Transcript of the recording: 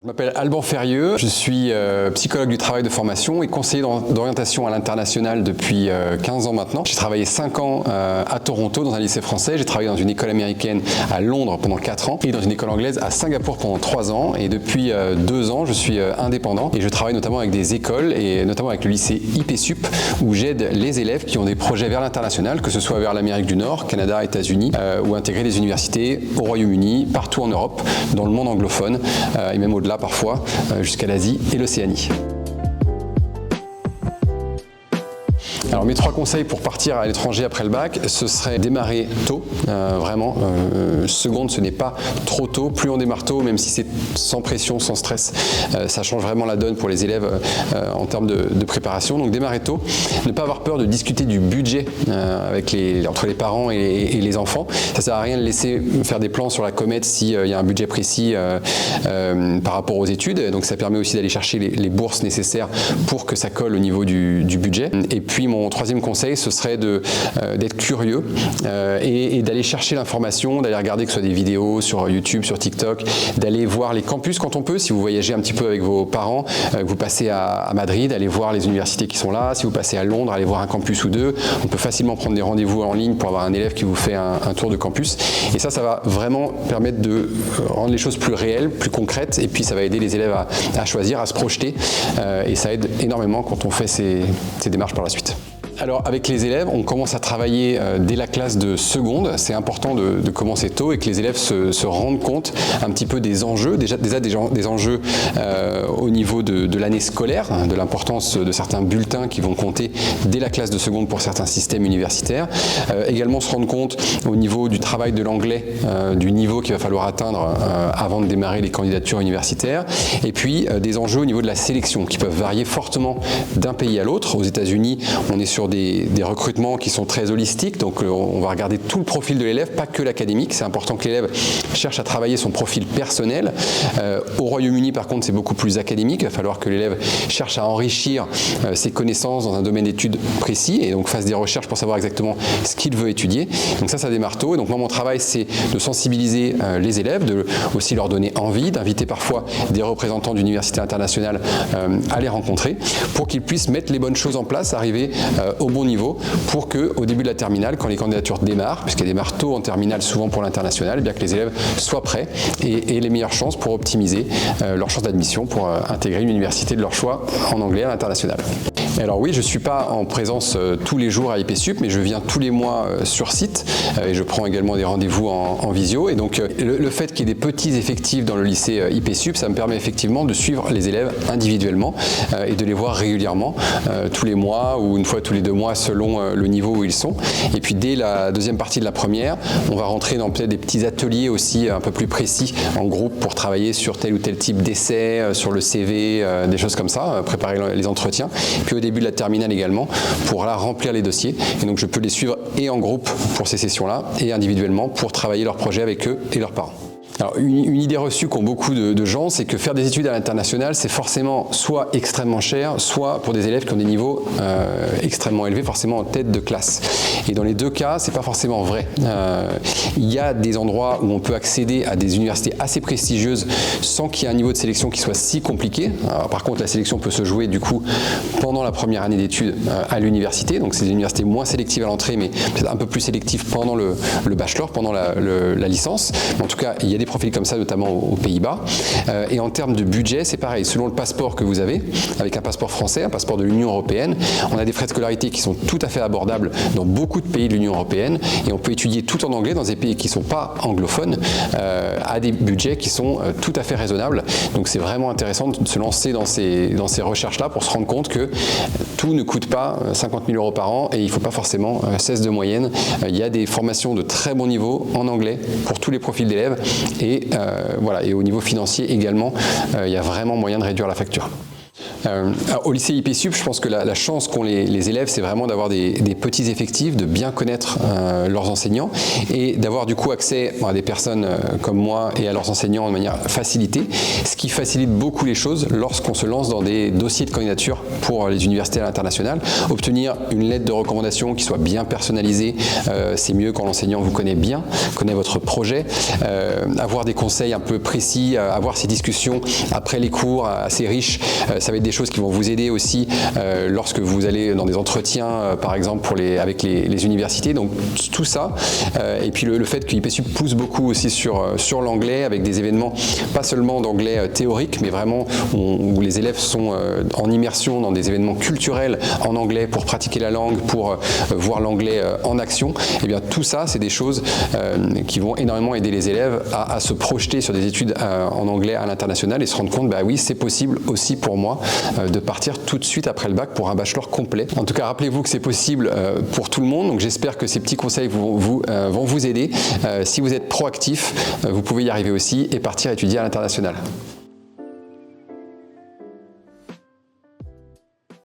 Je m'appelle Alban Ferrieux, je suis psychologue du travail de formation et conseiller d'orientation à l'international depuis 15 ans maintenant. J'ai travaillé 5 ans à Toronto dans un lycée français, j'ai travaillé dans une école américaine à Londres pendant 4 ans et dans une école anglaise à Singapour pendant 3 ans. Et depuis 2 ans, je suis indépendant et je travaille notamment avec des écoles et notamment avec le lycée IPSUP où j'aide les élèves qui ont des projets vers l'international, que ce soit vers l'Amérique du Nord, Canada, États-Unis ou intégrer des universités au Royaume-Uni, partout en Europe, dans le monde anglophone et même au-delà parfois, jusqu'à l'Asie et l'Océanie. Alors mes 3 conseils pour partir à l'étranger après le bac, ce serait démarrer tôt, vraiment. Seconde, ce n'est pas trop tôt. Plus on démarre tôt, même si c'est sans pression, sans stress, ça change vraiment la donne pour les élèves en termes de préparation. Donc démarrer tôt, ne pas avoir peur de discuter du budget entre les parents et les enfants. Ça ne sert à rien de laisser faire des plans sur la comète s'il y a un budget précis par rapport aux études. Donc ça permet aussi d'aller chercher les bourses nécessaires pour que ça colle au niveau du budget. Et puis mon 3e conseil, ce serait d'être curieux et d'aller chercher l'information, d'aller regarder que ce soit des vidéos sur YouTube, sur TikTok, d'aller voir les campus quand on peut, si vous voyagez un petit peu avec vos parents, que vous passez à Madrid, allez voir les universités qui sont là, si vous passez à Londres, allez voir un campus ou deux. On peut facilement prendre des rendez-vous en ligne pour avoir un élève qui vous fait un tour de campus. Et ça va vraiment permettre de rendre les choses plus réelles, plus concrètes, et puis ça va aider les élèves à choisir, à se projeter, et ça aide énormément quand on fait ces démarches par la suite. Alors avec les élèves, on commence à travailler dès la classe de seconde. C'est important de commencer tôt et que les élèves se rendent compte un petit peu des enjeux, déjà des enjeux au niveau de l'année scolaire, de l'importance de certains bulletins qui vont compter dès la classe de seconde pour certains systèmes universitaires. Également se rendre compte au niveau du travail de l'anglais, du niveau qu'il va falloir atteindre avant de démarrer les candidatures universitaires. Et puis des enjeux au niveau de la sélection qui peuvent varier fortement d'un pays à l'autre. Aux États-Unis, on est sur des recrutements qui sont très holistiques, donc on va regarder tout le profil de l'élève, pas que l'académique. C'est important que l'élève cherche à travailler son profil personnel. Au Royaume-Uni, par contre, c'est beaucoup plus académique. Il va falloir que l'élève cherche à enrichir ses connaissances dans un domaine d'études précis et donc fasse des recherches pour savoir exactement ce qu'il veut étudier. Donc ça démarre tôt. Et donc moi, mon travail, c'est de sensibiliser les élèves, de aussi leur donner envie, d'inviter parfois des représentants d'universités internationales à les rencontrer pour qu'ils puissent mettre les bonnes choses en place, arriver au bon niveau pour qu'au début de la terminale, quand les candidatures démarrent, puisqu'elles démarrent tôt en terminale souvent pour l'international, bien que les élèves soient prêts et aient les meilleures chances pour optimiser leurs chances d'admission pour intégrer une université de leur choix en anglais à l'international. Alors oui, je ne suis pas en présence tous les jours à IPSUP, mais je viens tous les mois sur site et je prends également des rendez-vous en visio. Et donc le fait qu'il y ait des petits effectifs dans le lycée IPSUP, ça me permet effectivement de suivre les élèves individuellement et de les voir régulièrement, tous les mois ou une fois tous les 2 mois selon le niveau où ils sont. Et puis dès la deuxième partie de la première, on va rentrer dans peut-être des petits ateliers aussi un peu plus précis en groupe pour travailler sur tel ou tel type d'essai, sur le CV, des choses comme ça, préparer les entretiens. Puis au début de la terminale également pour là remplir les dossiers. Et donc je peux les suivre et en groupe pour ces sessions-là et individuellement pour travailler leurs projets avec eux et leurs parents. Alors, une idée reçue qu'ont beaucoup de gens, c'est que faire des études à l'international, c'est forcément soit extrêmement cher, soit pour des élèves qui ont des niveaux extrêmement élevés, forcément en tête de classe. Et dans les 2 cas, c'est pas forcément vrai. Il y a des endroits où on peut accéder à des universités assez prestigieuses sans qu'il y ait un niveau de sélection qui soit si compliqué. Alors, par contre, la sélection peut se jouer du coup pendant la première année d'études à l'université. Donc, c'est des universités moins sélectives à l'entrée, mais peut-être un peu plus sélectives pendant le bachelor, pendant la licence. Mais en tout cas, il y a des profils comme ça, notamment aux Pays-Bas. Et en termes de budget, c'est pareil. Selon le passeport que vous avez, avec un passeport français, un passeport de l'Union européenne, on a des frais de scolarité qui sont tout à fait abordables dans beaucoup de pays de l'Union européenne. Et on peut étudier tout en anglais dans des pays qui ne sont pas anglophones, à des budgets qui sont tout à fait raisonnables. Donc c'est vraiment intéressant de se lancer dans ces recherches-là pour se rendre compte que tout ne coûte pas 50 000 € par an et il ne faut pas forcément 16 de moyenne. Il y a des formations de très bon niveau en anglais pour tous les profils d'élèves. Et voilà, et au niveau financier également, il y a vraiment moyen de réduire la facture. Au lycée IPSUP, je pense que la chance qu'ont les élèves, c'est vraiment d'avoir des petits effectifs, de bien connaître leurs enseignants et d'avoir du coup accès à des personnes comme moi et à leurs enseignants de manière facilitée, ce qui facilite beaucoup les choses lorsqu'on se lance dans des dossiers de candidature pour les universités à l'international. Obtenir une lettre de recommandation qui soit bien personnalisée, c'est mieux quand l'enseignant vous connaît bien, connaît votre projet, avoir des conseils un peu précis, avoir ces discussions après les cours assez riches, ça va être des choses qui vont vous aider aussi lorsque vous allez dans des entretiens, par exemple avec les universités. Donc tout ça, et puis le fait que l'IPSUP pousse beaucoup aussi sur l'anglais, avec des événements pas seulement d'anglais théorique, mais vraiment où les élèves sont en immersion dans des événements culturels en anglais pour pratiquer la langue, pour voir l'anglais en action. Et bien tout ça, c'est des choses qui vont énormément aider les élèves à se projeter sur des études en anglais à l'international et se rendre compte, bah oui, c'est possible aussi pour moi de partir tout de suite après le bac pour un bachelor complet. En tout cas, rappelez-vous que c'est possible pour tout le monde. Donc j'espère que ces petits conseils vont vous aider. Si vous êtes proactif, vous pouvez y arriver aussi et partir étudier à l'international.